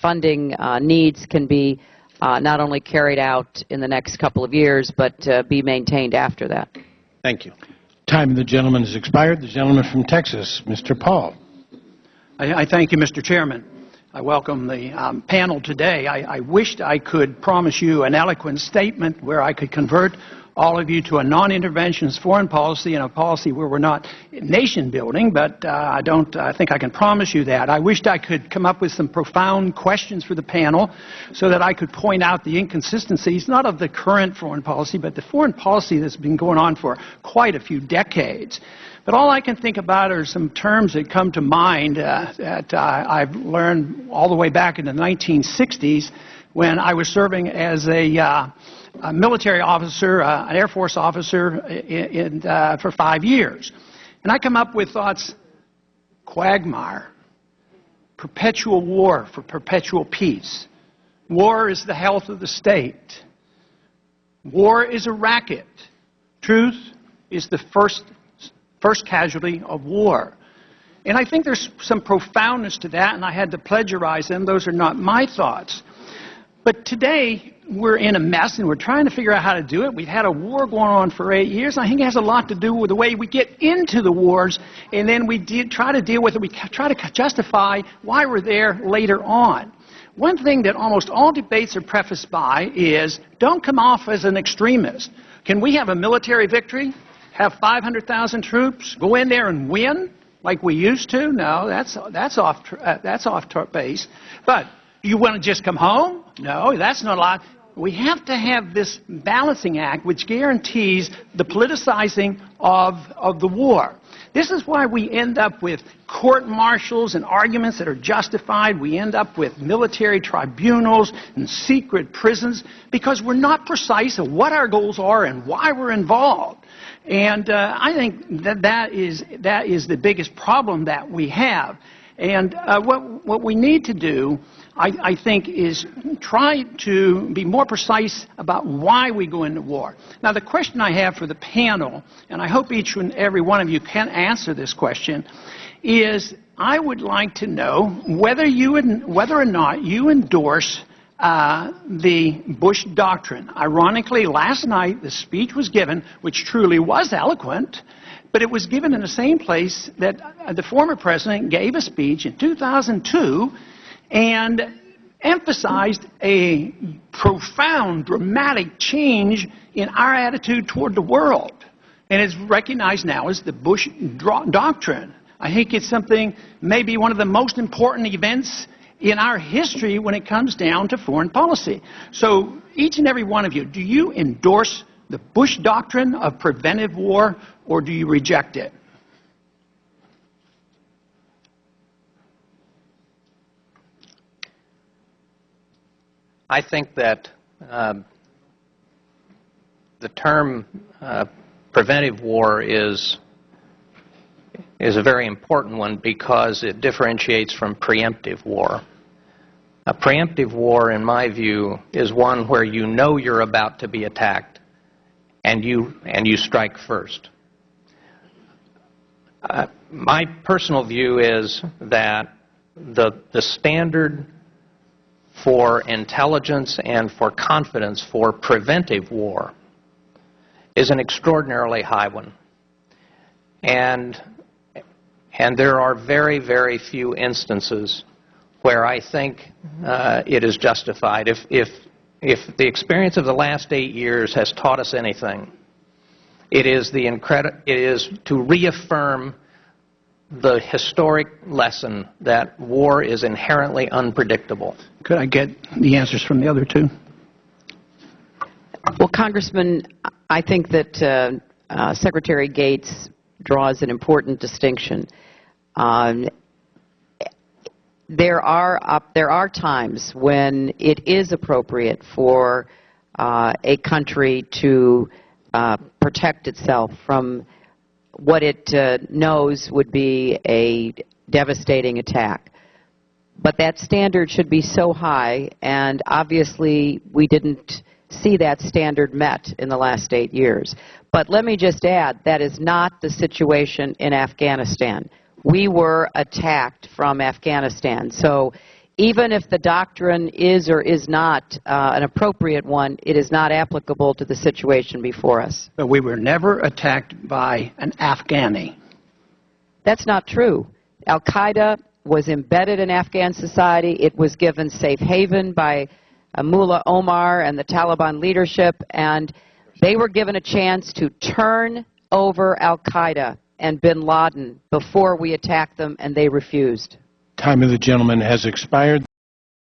funding needs can be not only carried out in the next couple of years, but be maintained after that. Thank you. Time of the gentleman has expired. The gentleman from Texas, Mr. Paul. I thank you, Mr. Chairman. I welcome the panel today. I wished I could promise you an eloquent statement where I could convert all of you to a non-interventionist foreign policy and a policy where we're not nation building, but I think I can promise you that. I wished I could come up with some profound questions for the panel so that I could point out the inconsistencies, not of the current foreign policy, but the foreign policy that's been going on for quite a few decades. But all I can think about are some terms that come to mind that I've learned all the way back in the 1960s when I was serving as a military officer, an Air Force officer for 5 years. And I come up with thoughts: quagmire, perpetual war for perpetual peace. War is the health of the state. War is a racket. Truth is the first casualty of war. And I think there's some profoundness to that, and I had to plagiarize them. Those are not my thoughts. But today, we're in a mess, and we're trying to figure out how to do it. We've had a war going on for 8 years, and I think it has a lot to do with the way we get into the wars, and then we try to deal with it. We try to justify why we're there later on. One thing that almost all debates are prefaced by is, don't come off as an extremist. Can we have a military victory, have 500,000 troops, go in there and win like we used to? No, that's off base. But do you want to just come home? No, that's not a lot. We have to have this balancing act which guarantees the politicizing of the war. This is why we end up with court-martials and arguments that are justified. We end up with military tribunals and secret prisons because we're not precise of what our goals are and why we're involved. And I think that is the biggest problem that we have. And what we need to do, I think, is try to be more precise about why we go into war. Now, the question I have for the panel, and I hope each and every one of you can answer this question, is I would like to know whether or not you endorse the Bush Doctrine. Ironically, last night the speech was given, which truly was eloquent, but it was given in the same place that the former president gave a speech in 2002 and emphasized a profound, dramatic change in our attitude toward the world. And it's recognized now as the Bush Doctrine. I think it's something, maybe one of the most important events in our history when it comes down to foreign policy. So each and every one of you, do you endorse the Bush Doctrine of preventive war, or do you reject it? I think that the term preventive war is a very important one because it differentiates from preemptive war. A preemptive war, in my view, is one where you know you're about to be attacked and you strike first. My personal view is that the standard for intelligence and for confidence for preventive war is an extraordinarily high one. And there are very, very few instances where I think it is justified. If the experience of the last 8 years has taught us anything, it is to reaffirm the historic lesson that war is inherently unpredictable. Could I get the answers from the other two? Well, Congressman, I think that Secretary Gates draws an important distinction. There are times when it is appropriate for a country to protect itself from what it knows would be a devastating attack. But that standard should be so high, and obviously we didn't see that standard met in the last 8 years. But let me just add, that is not the situation in Afghanistan. We were attacked from Afghanistan. So even if the doctrine is or is not an appropriate one, it is not applicable to the situation before us. But we were never attacked by an Afghani. That's not true. Al-Qaeda was embedded in Afghan society. It was given safe haven by Mullah Omar and the Taliban leadership, and they were given a chance to turn over Al-Qaeda and bin Laden before we attacked them, and they refused. Time of the gentleman has expired.